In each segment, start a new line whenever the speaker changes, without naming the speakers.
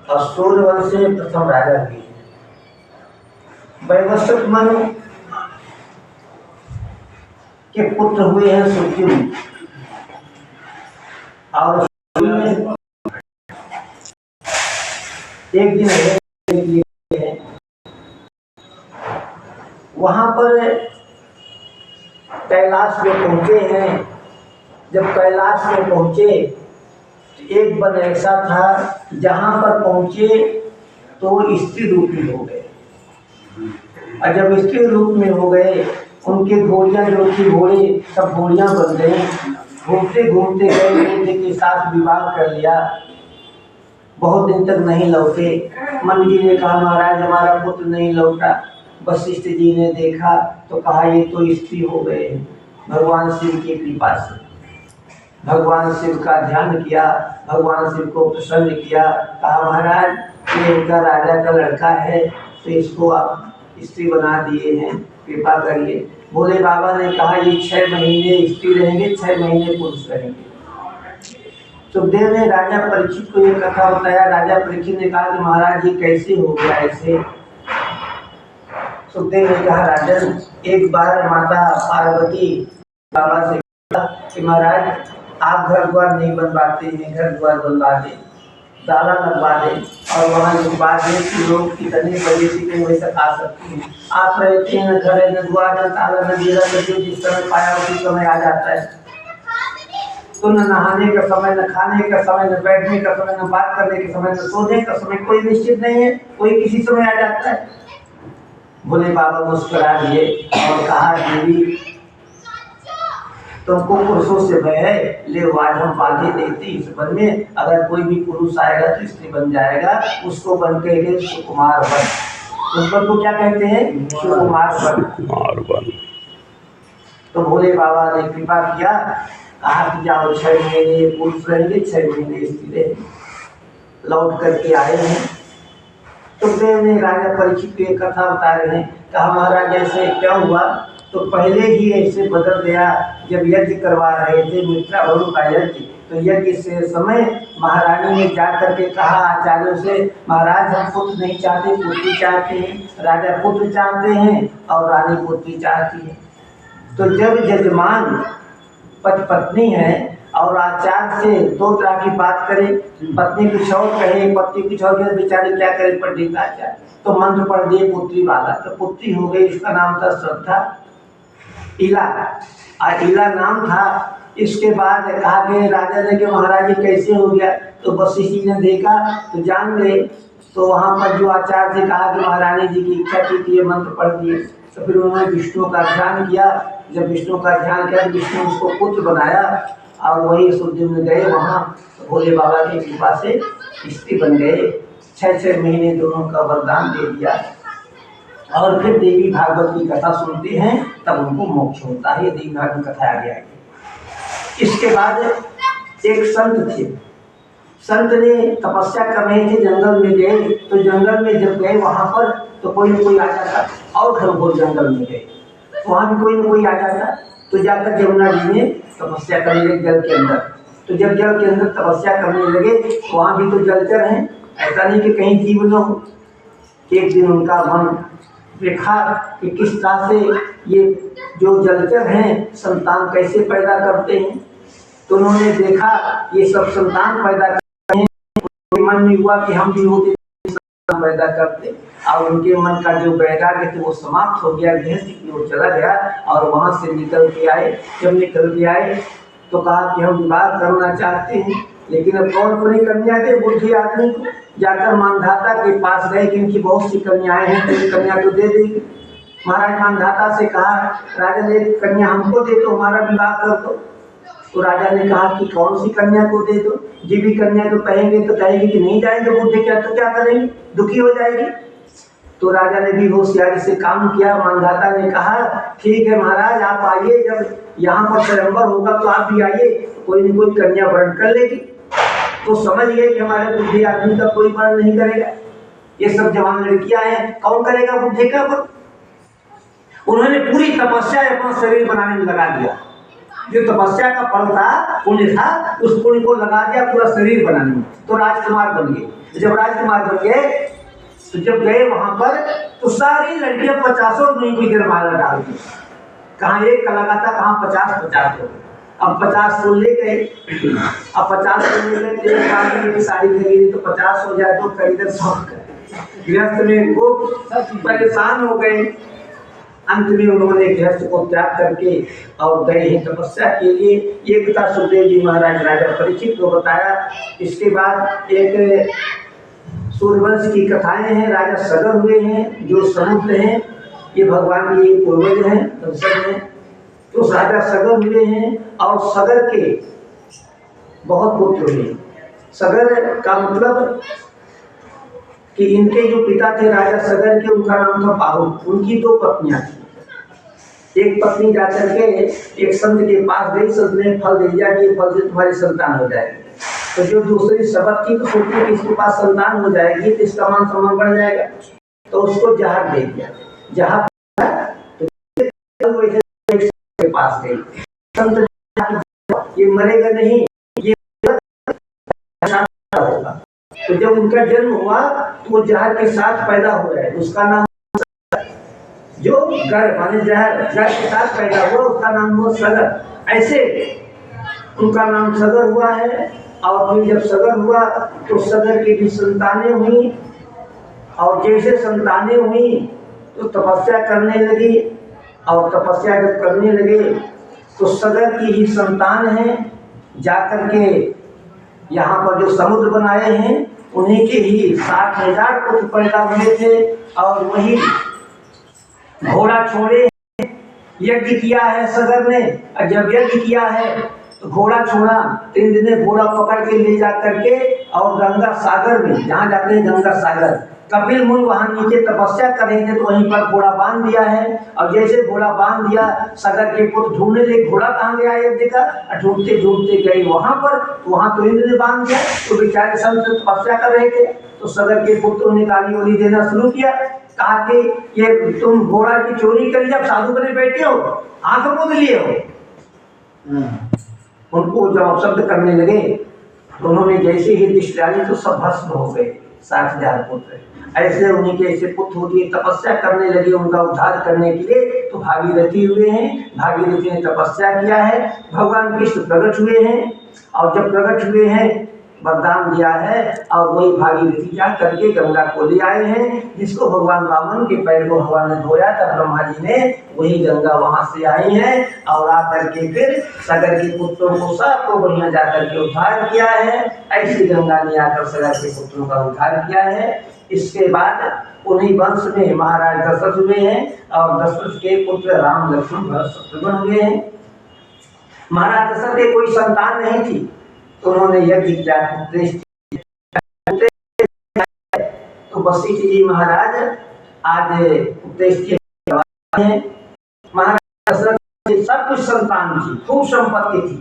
और सूर्यवंश में प्रथम राजा भी है। वैवस्वत मनु के पुत्र हुए हैं सुद्युम्न, और एक दिन है वहां पर कैलाश में पहुंचे हैं। जब कैलाश में पहुंचे तो एक वन ऐसा था जहां पर पहुंचे तो स्त्री रूपी हो गए, और जब स्त्री रूप में हो गए उनके घोड़ियां जो थी घोड़े सब घोड़ियां बन गई। घूमते घूमते गए, बेटे के साथ विवाह कर लिया। बहुत दिन तक नहीं लौटे। मन जी ने कहा महाराज हमारा पुत्र नहीं लौटा। वशिष्ठ जी ने देखा तो कहा ये तो स्त्री हो गए। भगवान शिव की कृपा से भगवान शिव का ध्यान किया, भगवान शिव को प्रसन्न किया। कहा महाराज ये इनका राजा का लड़का है तो इसको आप स्त्री बना दिए हैं, कृपा करिए। भोले बाबा ने कहा ये 6 महीने स्त्री रहेंगे, 6 महीने पुरुष रहेंगे। सुखदेव ने राजा परीक्षित को ये कथा बताया। राजा परीक्षित ने कहा कि महाराज ये कैसे हो गया ऐसे। सुखदेव ने कहा राजन एक बार माता पार्वती बाबा से कहा कि महाराज आप घर द्वार नहीं बनवाते हैं, घर द्वार बनवा दें, ताला लगवा दें और वहाँ लिखवा दें कि लोग कितने बजे से वैसे आ सकते हैं। आप रहते हैं न घर है न द्वार न ताला न डेरा, जिस समय पाया उसी समय आ जाता है। तो न नहाने का समय, न खाने का समय, न बैठने का समय, न बात करने के समय, न सोने का समय, कोई निश्चित नहीं है, कोई किसी समय आ जाता है। भोले बाबा मुस्कुरा दिए और कहा देवी तुमको पुरुषों से भय है, ले आज हम बांधे देते इस वन में। अगर कोई भी पुरुष आएगा तो स्त्री बन जाएगा, उसको बन के सुकुमार बन। उस वन को क्या कहते हैं? सुकुमार बन। तो भोले बाबा ने कृपा किया, कहा कि जाओ 6 महीने पुरुष रहेंगे, 6 महीने स्त्री रहेंगे। लौट करके आए हैं। तो सुखदेव ने राजा परीक्षित को एक कथा बता रहे हैं। कहा महाराज ऐसे क्या हुआ? तो पहले ही ऐसे बदल गया। जब यज्ञ करवा रहे थे मित्रा वरुण का यज्ञ, तो यज्ञ से समय महारानी ने जा करके कहा आचार्यों से महाराज हम पुत्र नहीं चाहते, पुत्री चाहते हैं। राजा पुत्र चाहते हैं और रानी पुत्री चाहती है। तो जब यजमान पति पत्नी है और आचार्य से 2 तरह की बात करे, पत्नी कुछ और कहे पति कुछ और कहे, बेचारे क्या करे पंडित आचार्य। तो मंत्र पढ़ दिए पुत्री वाला, तो पुत्री हो गई। इसका नाम था श्रद्धा इला, इला नाम था। इसके बाद कहा कि राजा ने कि महाराज कैसे हो गया? तो वशिष्ठ जी ने देखा तो जान गए। तो वहाँ पर जो आचार्य से कहा कि महारानी जी की इच्छा थी ये मंत्र पढ़ दिए। तो फिर उन्होंने विष्णु का ध्यान किया। जब विष्णु का ध्यान किया तो विष्णु उसको पुत्र बनाया और वही सुद्युम्न गए वहाँ। तो भोले बाबा की कृपा से स्त्री बन गए। 6 महीने दोनों का वरदान दे दिया। और फिर देवी भागवत की कथा सुनते हैं तब उनको मोक्ष होता है। ये देवी भागवत कथा आगे आएगी। इसके बाद एक संत थे। संत ने तपस्या कर रहे थे, जंगल में गए। तो जंगल में जब गए वहां पर तो कोई न कोई आ जाता, और घनघोर जंगल में गए वहां भी कोई न कोई आ जाता। तो जाकर यमुना जी ने तपस्या करने लगे जल के अंदर। तो जब जल के अंदर तपस्या करने लगे वहां भी तो जलचर हैं, ऐसा नहीं कि कहीं जीव न हो। एक दिन उनका मन देखा कि किस तरह से ये जो जलचर हैं संतान कैसे पैदा करते हैं। तो उन्होंने देखा ये सब संतान पैदा करते हैं। मन में हुआ कि हम भी होते संतान पैदा करते। और उनके मन का जो वैराग्य थे वो समाप्त हो गया, गृहस्थ की ओर चला गया। और वहां से निकल के आए। जब निकल के आए तो कहा कि हम विवाह करना चाहते हैं, लेकिन अब कौन अपनी कन्या दे बुद्धि आदमी को। जाकर मानधाता के पास गए कि इनकी बहुत सी कन्याएं हैं, तो कन्या तो दे देंगे। महाराज मानधाता से कहा राजा ने कन्या हमको दे दो, हमारा विवाह कर दो। तो राजा ने कहा कि कौन सी कन्या को दे दो? जीवी कन्या तो कहेंगे तो कहेगी कि नहीं जाएंगे बुद्धि, क्या तो क्या करेंगे, दुखी हो जाएगी। तो राजा ने भी होशियारी से काम किया। मानधाता ने कहा ठीक है महाराज आप आइए, जब यहाँ पर स्वयंवर होगा तो आप भी आइए, कोई न कोई कन्या वर्ण कर लेगी। तो समझ गए कि हमारे बुद्धि आदमी का कोई वर्ण नहीं करेगा, ये सब जवान लड़कियां हैं, कौन करेगा बुद्धि का वर्ण। उन्होंने पूरी तपस्या अपना शरीर बनाने में लगा दिया। जो तपस्या का फल था, पुण्य था, उस पुण्य को लगा दिया पूरा शरीर बनाने में, तो राजकुमार बन गए। जब राजकुमार बन गए तो जब गए वहां पर तो सारी लड़कियां 50 नहीं की देर माला डाल दी। कहाँ एक का लगा था, कहाँ 50 हो गए। अब 50 फूल ले गए, अब 50 फूल ले गए, एक बार की साड़ी खरीदी तो 50 हो जाए तो खरीदे 100। गृहस्थ में खूब परेशान हो गए। अंत में उन्होंने गृहस्थ को त्याग करके और गए हैं तपस्या के लिए। ये कथा सुखदेव जी महाराज राजा परीक्षित को बताया। इसके बाद एक सूर्यवंश की कथाएं हैं। राजा सगर हुए हैं जो समुद्र हैं, ये भगवान के पूर्वज हैं, दर्शक हैं। तो राजा सगर हुए हैं और सगर के बहुत पुत्र हुए। सगर का मतलब कि इनके जो पिता थे राजा सगर के, उनका नाम था बाहुल। उनकी 2 पत्नियां थी। एक पत्नी जाकर के एक संत के पास गई, संत ने फल दे दिया कि फल से तुम्हारी संतान हो जाएगी। तो जो दूसरी सबक थी तो सोची कि इसके पास संतान हो जाएगी तो इसका मान सम्मान बढ़ जाएगा, तो उसको जहर दे दिया। जहर के पास गई, संत ये मरेगा नहीं, ये होगा। तो जब उनका जन्म हुआ तो वो जहर के साथ पैदा हो गया, उसका नाम जो गर माने जहर के साथ पैदा हुआ उसका नाम हुआ सगर। ऐसे उनका नाम सगर हुआ है। और फिर जब सगर हुआ तो सगर की भी संतानें हुई, और जैसे संतानें हुई तो तपस्या करने लगी, और तपस्या जब करने लगे तो सगर की ही संतान है जाकर के यहाँ पर जो समुद्र बनाए हैं उन्हीं के ही 60,000 पुत्र पैदा हुए थे। और वही घोड़ा छोड़े, यज्ञ किया है सगर ने, और जब यज्ञ किया है तो घोड़ा छोड़ा, 3 दिन में घोड़ा पकड़ के ले जा करके और गंगा सागर में, जहाँ जाते हैं गंगा सागर, कपिल मुनि वहां नीचे तपस्या करेंगे तो वहीं पर घोड़ा बांध दिया है। और जैसे घोड़ा बांध दिया, सगर के पुत्र ढूंढने लगे घोड़ा कहाँ गया यज्ञ का, ढूंढते ढूंढते गए वहां पर, वहां तो इंद्र ने बांध दिया। तो बेचारे संत तपस्या कर रहे थे, तो सगर के पुत्रों ने गाली वाली देना शुरू किया। कहा कि ये तुम घोड़ा की चोरी करी, जब साधु बने बैठे हो, आंख मूंद लिए हो। उनको जब शब्द करने लगे तो उन्होंने जैसे ही दृष्टि डाली तो सब भस्म हो गए, 60,000 पुत्र। ऐसे उन्हीं के ऐसे पुत्र होती तपस्या करने लगे उनका उद्धार करने के लिए, तो भागीरथी हुए हैं। भागीरथी ने तपस्या किया है, भगवान कृष्ण प्रकट हुए हैं, और जब प्रकट हुए हैं वरदान दिया है, और वही भागीरथी जा करके गंगा को ले आए हैं, जिसको भगवान वामन के पैर को भगवान ने धोया था, ब्रह्मा जी ने, वही गंगा वहां से आई है। और आकर के फिर सगर के पुत्रों को सबको बढ़िया जाकर के उद्धार किया है। ऐसी गंगा ने आकर सगर के पुत्रों का उद्धार किया है। इसके बाद उन्हीं वंश में महाराज दशरथ हुए हैं, और दशरथ के पुत्र राम लक्ष्मण भरत शत्रुघ्न हुए हैं। महाराज दशरथ के कोई संतान नहीं थी, तो उन्होंने यज्ञ किया, तो वशिष्ठ जी महाराज आज उपदेश हैं। महाराज दशरथ की सब कुछ संतान थी, खूब संपत्ति थी,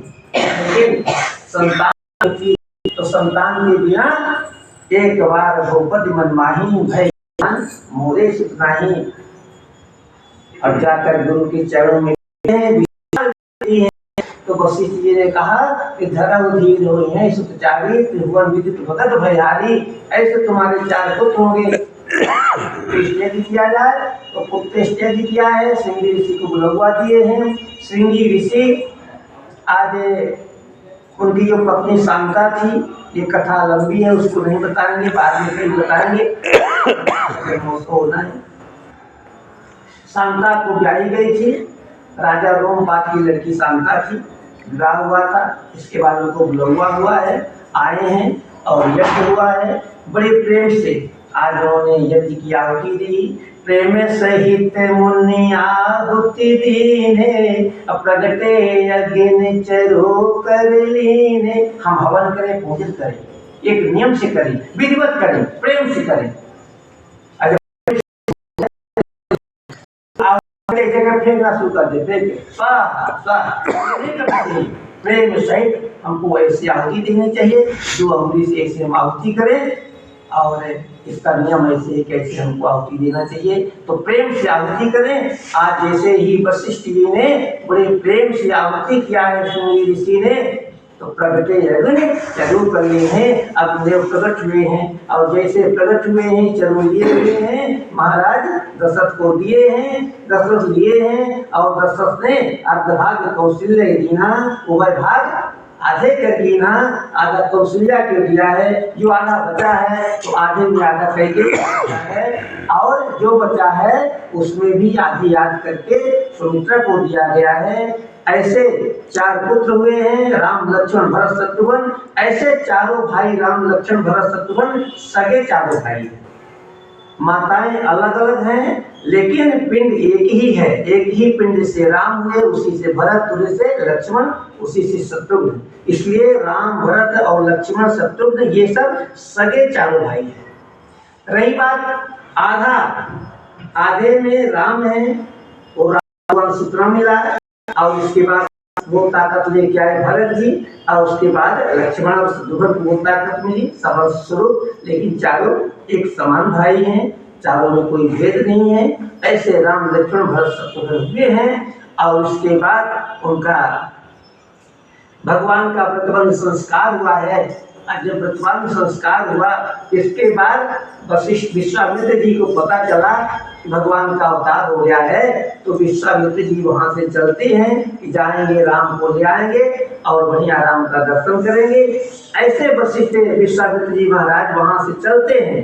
लेकिन संतान थी तो संतान के बिना एक बार भूपति मन माही भय मोरे सुत नाही। और जाकर गुरु के चरणों में तो वशिष्ठ जी ने कहा कि धर्म धीर हुई है सुतचारी, त्रिभुवन विदित भगत भयहारी। ऐसे तुम्हारे 4 पुत्र होंगे, यदि किया जाए तो पुत्र यदि किया है, श्रृंगी ऋषि को बुलवा दिए हैं। श्रृंगी ऋषि आज उनकी जो पत्नी शांता थी, ये कथा लंबी है, उसको नहीं बताएंगे, बाद में कहीं बताएंगे, होना है। शांता को ब्याही गई थी, राजा रोमपाद की लड़की शांता थी, विवाह हुआ था। इसके बाद उनको बुलवा हुआ है, आए हैं और यज्ञ हुआ है। बड़े प्रेम से आज उन्होंने यज्ञ की आहुति दी। प्रेम सहित मुनि आहुति दीने, प्रगटे यज्ञ चरो कर लीने। हम हवन करें, पूजन करें, एक नियम से करें, विधिवत करें, प्रेम से करें। जगह फेंकना शुरू कर दे, प्रेम सहित हमको ऐसी आहुति देनी चाहिए। जो आहुति से ऐसे हम आहुति करें और इसका नियम ऐसे है कैसे हमको आहुति देना चाहिए। तो प्रेम से आहुति करें। आज जैसे ही वशिष्ठ जी ने बड़े प्रेम से आहुति किया है सुनील ऋषि ने, तो प्रगटे यज्ञ चालू कर लिए हैं। अब देव प्रकट हुए हैं और जैसे प्रकट हुए हैं चलो लिए हुए हैं, महाराज दशरथ को दिए हैं, दशरथ लिए हैं और दशरथ ने अर्धभाग कौशल्य दीना, उभय भाग आधे कर दीना, आधा कौशल्या के दिया है। जो आधा बचा है तो आधे में आधा करके दिया है और जो बचा है उसमें भी आधी याद करके सुमित्रा को दिया गया है। ऐसे 4 पुत्र हुए हैं, राम लक्ष्मण भरत शत्रुघ्न। ऐसे चारों भाई राम लक्ष्मण भरत शत्रुघ्न सगे चारों भाई हैं। माताएं अलग अलग हैं लेकिन पिंड एक ही है। एक ही पिंड से राम हुए, उसी से भरत, उसी से लक्ष्मण, उसी से शत्रुघ्न। इसलिए राम भरत और लक्ष्मण शत्रुघ्न ये सब सगे चारों भाई हैं। रही बात आधा, आधे में राम है और राम सूत्र मिला है और इसके बाद वो ताकत लेके आए भरत जी और उसके बाद लक्ष्मण और शत्रुघ्न को वो ताकत मिली सबल स्वरूप। लेकिन चारों एक समान भाई हैं, चारों में कोई भेद नहीं है। ऐसे राम लक्ष्मण भरत शत्रुघ्न हुए हैं और उसके बाद उनका भगवान का प्रतिबंध संस्कार हुआ है। जब प्रतिबंध संस्कार हुआ इसके बाद वशिष्ठ विश्वामित्र जी को पता चला कि भगवान का अवतार हो गया है, तो विश्वामित्र जी वहां से चलते हैं कि जाएंगे राम को ले आएंगे और वहीं राम का दर्शन करेंगे। ऐसे वशिष्ठ विश्वामित्र जी महाराज वहां से चलते हैं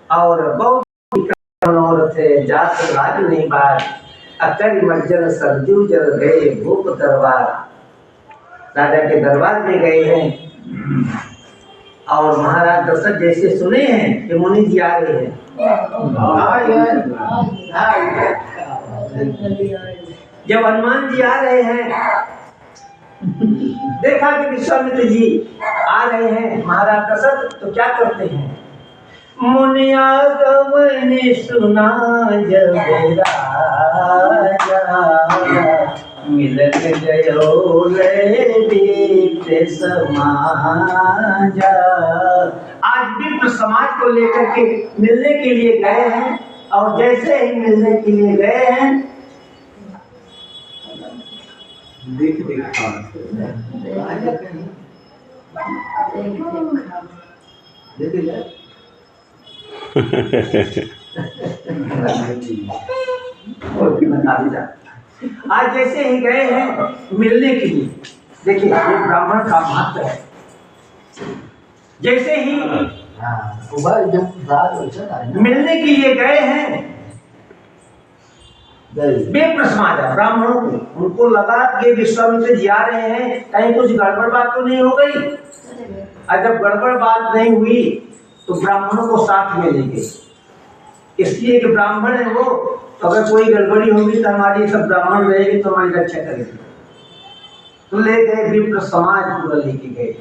और बहुत मनोरथ जात राज नहीं बार, अकर मज्जन सरजू जल गए भूप दरबार। राजा के दरबार में गए हैं और महाराज दशरथ जैसे सुने हैं कि मुनि जी आ रहे हैं। जब हनुमान जी आ रहे हैं देखा कि विश्वामित्र जी आ रहे हैं महाराज दशरथ, तो क्या करते हैं? मुनियागम ने सुना जब राजा, मिलन गयो विप्र समाजा। आज विप्र समाज को लेकर के मिलने के लिए गए हैं और जैसे ही मिलने के लिए गए हैं देख आज जैसे ही गए हैं मिलने के लिए। देखिए ये ब्राह्मण का महत्व है। जैसे ही मिलने के लिए गए हैं विप्र समाज ब्राह्मणों को, उनको लगा कि विश्वामित्र जी आ रहे हैं, कहीं कुछ गड़बड़ बात तो नहीं हो गई। और जब गड़बड़ बात नहीं हुई तो ब्राह्मणों को साथ में ले गए, इसलिए कि ब्राह्मण है वो, तो अगर कोई गड़बड़ी होगी तो हमारी सब ब्राह्मण रहेंगे तो हमारी रक्षा करेंगे। तो ले गए विप्र समाज पूरा लेके गए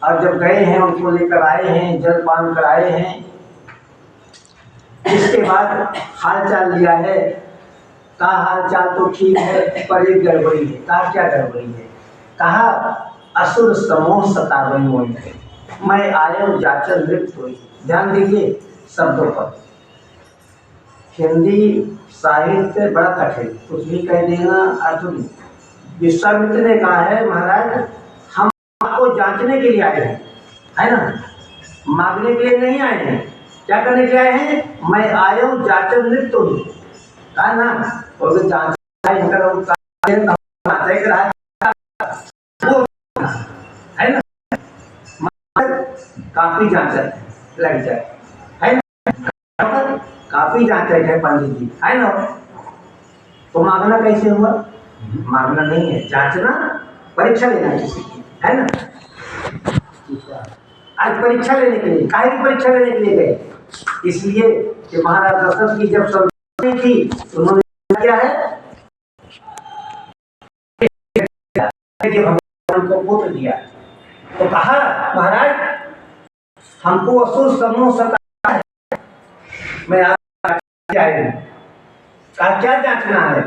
और जब गए हैं उनको लेकर आए हैं, जलपान कराए हैं। इसके बाद हालचाल लिया है, कहा हालचाल तो ठीक है पर एक गड़बड़ी है। कहा क्या गड़बड़ी है? कहा असुर समूह सतावन मोई है, मैं आयो जाचर लिप्त हुई। ध्यान दीजिए शब्दों पर। हिंदी साहित्य बड़ा कठिन, कुछ भी कह देना अर्थ नहीं। विश्वामित्र ने कहा है महाराज हम आपको जांचने के लिए आए हैं, है ना, मांगने के लिए नहीं आए हैं। क्या करने के लिए आए हैं? मैं आया हूँ जाचर लिप्त हुई। कहा ना और जांच है ना, काफी जांच लग जाए, है ना, काफी जांच है पंडित जी, है ना। तो मांगना कैसे हुआ? मांगना नहीं है, जांचना, परीक्षा लेना किसी की, है ना। आज परीक्षा लेने के लिए, काहे की परीक्षा लेने के लिए गए? इसलिए कि महाराज दशरथ की जब संतान थी तो उन्होंने क्या है कि भगवान को पुत्र दिया। तो कहा महाराज हमको असुर समूह सता है, मैं आप क्या जांचना है?